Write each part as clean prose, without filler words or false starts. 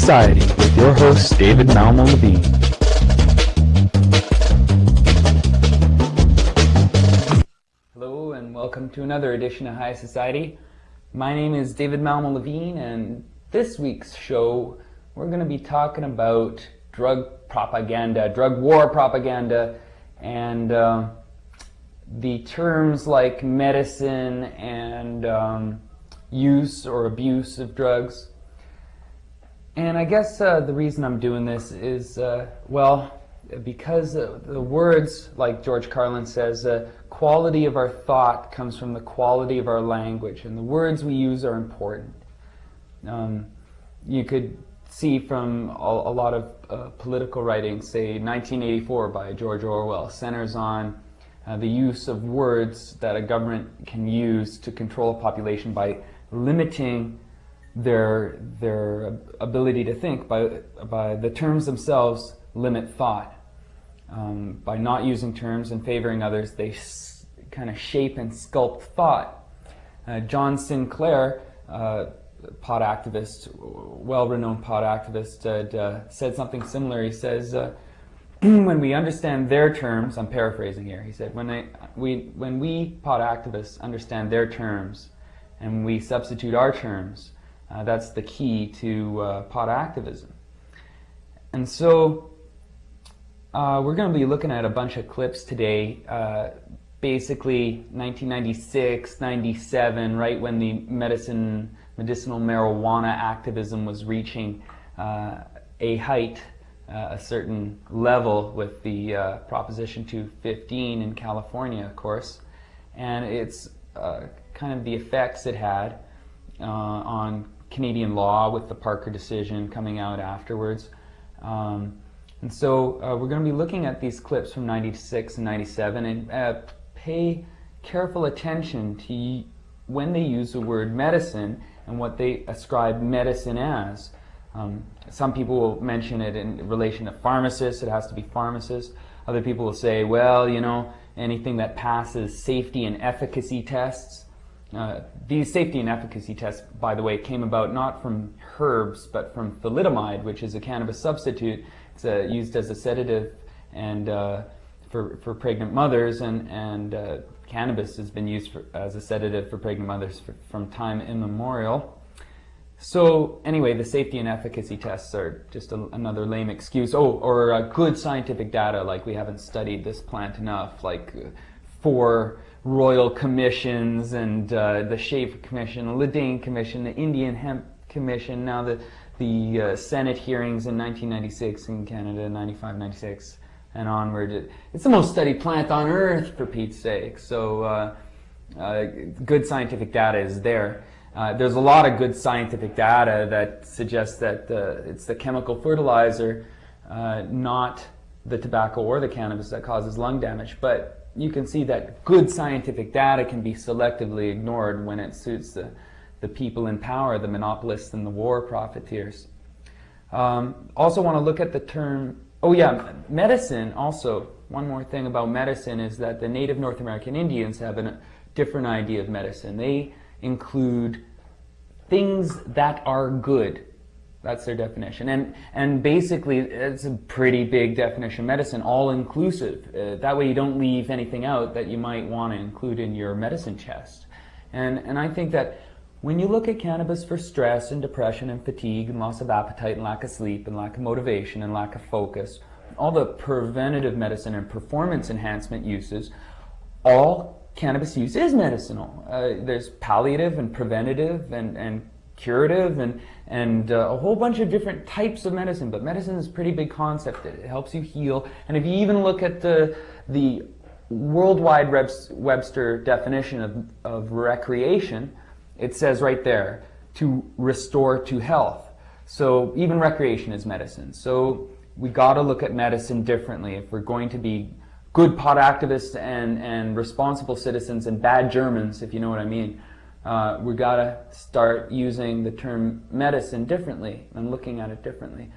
Society with your host, David Malmo Levine. Hello and welcome to another edition of High Society. My name is David Malmo Levine, and this week's show we're going to be talking about drug propaganda, drug war propaganda, and the terms like medicine and use or abuse of drugs. And I guess the reason I'm doing this is, because the words, like George Carlin says, quality of our thought comes from the quality of our language, and the words we use are important. You could see from a lot of political writing, say 1984 by George Orwell, centers on the use of words that a government can use to control a population by limiting their ability to think. By the terms themselves limit thought. By not using terms and favoring others, they kind of shape and sculpt thought. John Sinclair, pot activist, well-renowned pot activist, said something similar. He says, when we understand their terms, I'm paraphrasing here, he said, when we pot activists understand their terms and we substitute our terms, that's the key to pot activism. And so we're going to be looking at a bunch of clips today, basically 1996, 97, right when the medicinal marijuana activism was reaching a height, a certain level with the Proposition 215 in California, of course, and it's kind of the effects it had on Canadian law with the Parker decision coming out afterwards. And so we're going to be looking at these clips from 96 and 97 and pay careful attention to when they use the word medicine and what they ascribe medicine as. Some people will mention it in relation to pharmacists. It has to be pharmacists. Other people will say, well, you know, anything that passes safety and efficacy tests. These safety and efficacy tests, by the way, came about not from herbs, but from thalidomide, which is a cannabis substitute. It's used as a sedative and for pregnant mothers, and cannabis has been used as a sedative for pregnant mothers from time immemorial. So anyway, the safety and efficacy tests are just another lame excuse. Or good scientific data, like we haven't studied this plant enough, like 4 royal commissions and the Schaefer Commission, the Ledane Commission, the Indian Hemp Commission, now the Senate hearings in 1996 in Canada, 95, 96 and onward. It's the most studied plant on earth, for Pete's sake. So good scientific data is there. There's a lot of good scientific data that suggests that it's the chemical fertilizer, not the tobacco or the cannabis, that causes lung damage. But you can see that good scientific data can be selectively ignored when it suits the people in power, the monopolists and the war profiteers. Also want to look at the term, medicine also. One more thing about medicine is that the native North American Indians have a different idea of medicine. They include things that are good. That's their definition. And basically, it's a pretty big definition of medicine, all-inclusive. That way you don't leave anything out that you might want to include in your medicine chest. And I think that when you look at cannabis for stress and depression and fatigue and loss of appetite and lack of sleep and lack of motivation and lack of focus, all the preventative medicine and performance enhancement uses, all cannabis use is medicinal. There's palliative and preventative and curative and a whole bunch of different types of medicine, but medicine is a pretty big concept. It helps you heal. And if you even look at the worldwide Webster definition of recreation, it says right there, to restore to health. So even recreation is medicine. So we got to look at medicine differently if we're going to be good pot activists and responsible citizens and bad Germans, if you know what I mean. We got to start using the term medicine differently and looking at it differently.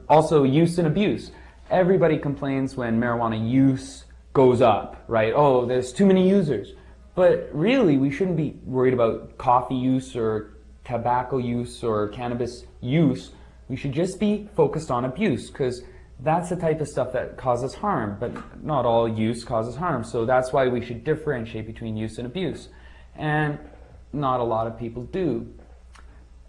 Also, use and abuse. Everybody complains when marijuana use goes up, right? Oh, there's too many users. But really, we shouldn't be worried about coffee use or tobacco use or cannabis use. We should just be focused on abuse, because that's the type of stuff that causes harm, but not all use causes harm. So that's why we should differentiate between use and abuse. And not a lot of people do.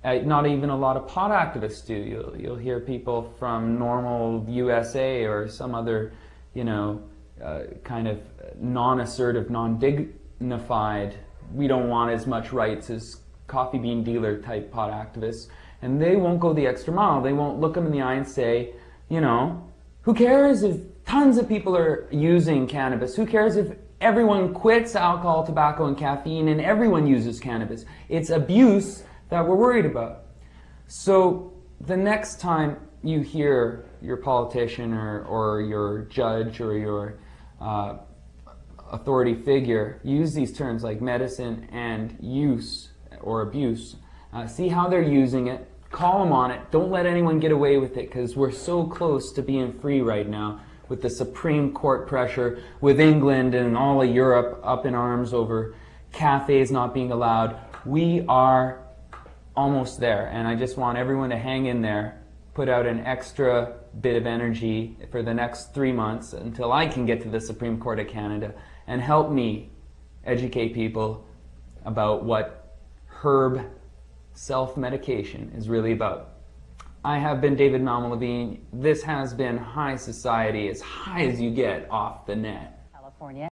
Not even a lot of pot activists do. You'll hear people from Normal USA or some other, kind of non-assertive, non-dignified, we don't want as much rights as coffee bean dealer type pot activists, and they won't go the extra mile. They won't look them in the eye and say, who cares if tons of people are using cannabis? Who cares if everyone quits alcohol, tobacco, and caffeine and everyone uses cannabis? It's abuse that we're worried about. So the next time you hear your politician or your judge or your authority figure use these terms like medicine and use or abuse, see how they're using it, call them on it, don't let anyone get away with it, because we're so close to being free right now with the Supreme Court pressure, with England and all of Europe up in arms over cafes not being allowed. We are almost there, and I just want everyone to hang in there, put out an extra bit of energy for the next 3 months until I can get to the Supreme Court of Canada, and help me educate people about what herb self-medication is really about. I have been David Malmo-Levine. This has been High Society, as high as you get off the net. California.